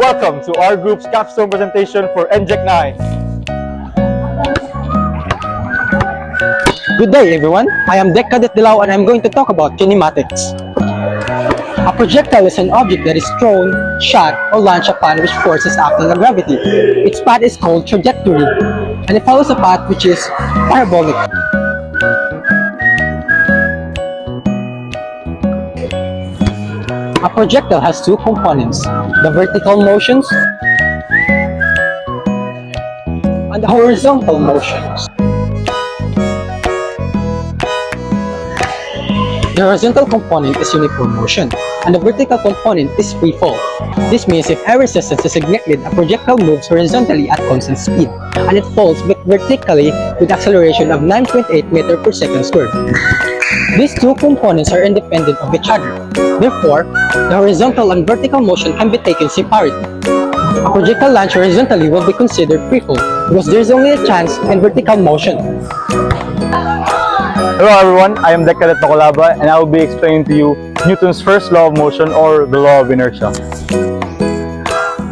Welcome to our group's capstone presentation for NJEC 9. Good day, everyone. I am Dec Cadet Dilao and I'm going to talk about kinematics. A projectile is an object that is thrown, shot, or launched upon which forces acting on gravity. Its path is called trajectory, and it follows a path which is parabolic. A projectile has two components, the vertical motions and the horizontal motions. The horizontal component is uniform motion, and the vertical component is free fall. This means if air resistance is neglected, a projectile moves horizontally at constant speed, and it falls vertically with acceleration of 9.8 meters per second squared. These two components are independent of each other. Therefore, the horizontal and vertical motion can be taken separately. A projectile launched horizontally will be considered free fall because there is only a chance in vertical motion. Hello everyone, I am Dec Cadet Tacolaba and I will be explaining to you Newton's first law of motion or the law of inertia.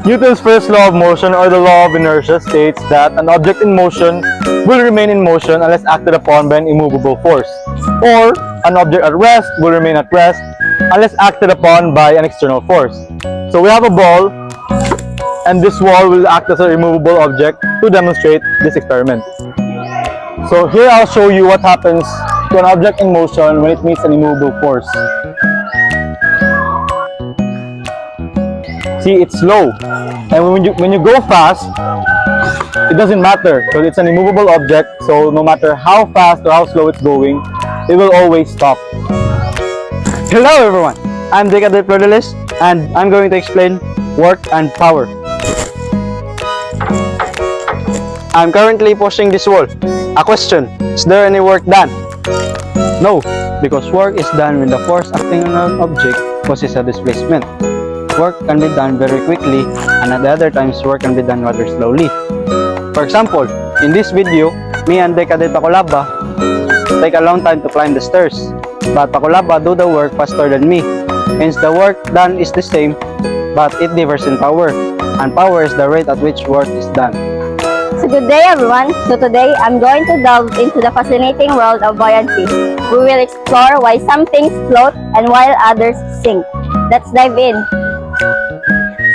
Newton's first law of motion or the law of inertia states that an object in motion will remain in motion unless acted upon by an immovable force, or an object at rest will remain at rest unless acted upon by an external force. So we have a ball, and this wall will act as a immovable object to demonstrate this experiment. So here I'll show you what happens to an object in motion when it meets an immovable force. See, it's slow, and when you go fast, it doesn't matter because it's an immovable object, so no matter how fast or how slow it's going, it will always stop. Hello everyone, I'm Dec Cadet Flordelis and I'm going to explain work and power. I'm currently pushing this wall. A question, is there any work done? No, because work is done when the force acting on an object causes a displacement. Work can be done very quickly and at the other times work can be done rather slowly. For example, in this video, me and Dec Cadet Tacolaba take a long time to climb the stairs, but Tacolaba do the work faster than me. Hence the work done is the same, but it differs in power, and power is the rate at which work is done. So good day everyone. So today I'm going to delve into the fascinating world of buoyancy. We will explore why some things float and while others sink. Let's dive in.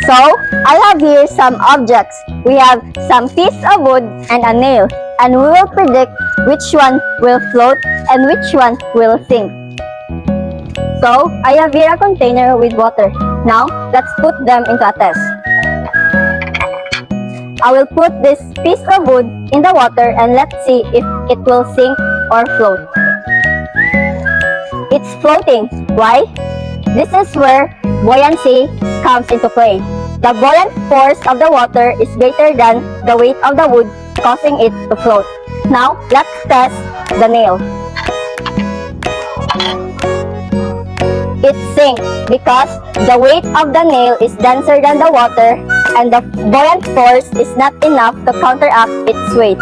So I have here some objects. We have some piece of wood and a nail, and we will predict which one will float and which one will sink. So I have here a container with water. Now let's put them into a test. I will put this piece of wood in the water and let's see if it will sink or float. It's floating. Why? This is where buoyancy comes into play. The buoyant force of the water is greater than the weight of the wood, causing it to float. Now, let's test the nail. It sinks because the weight of the nail is denser than the water and the buoyant force is not enough to counteract its weight.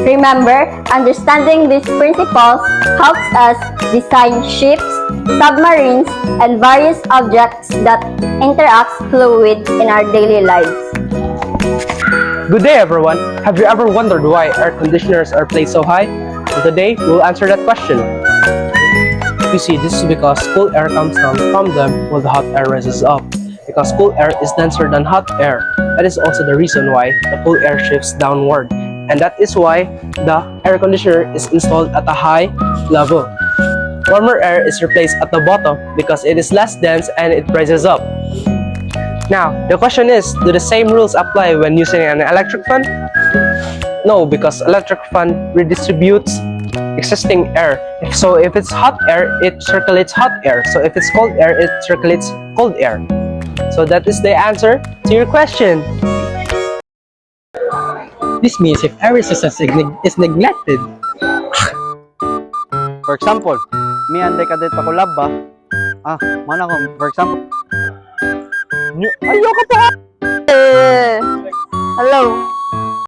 Remember, understanding these principles helps us design ships, submarines, and various objects that interact fluid in our daily lives. Good day everyone! Have you ever wondered why air conditioners are placed so high? Well, today, we'll answer that question. You see, this is because cool air comes down from them while the hot air rises up. Because cool air is denser than hot air, that is also the reason why the cool air shifts downward. And that is why the air conditioner is installed at a high level. Warmer air is replaced at the bottom because it is less dense and it rises up. Now, the question is, do the same rules apply when using an electric fan? No, because electric fan redistributes existing air. So if it's hot air, it circulates hot air. So if it's cold air, it circulates cold air. So that is the answer to your question. This means if air resistance is neglected. For example, me and Dec Cadet Tacolaba, for example, Hello.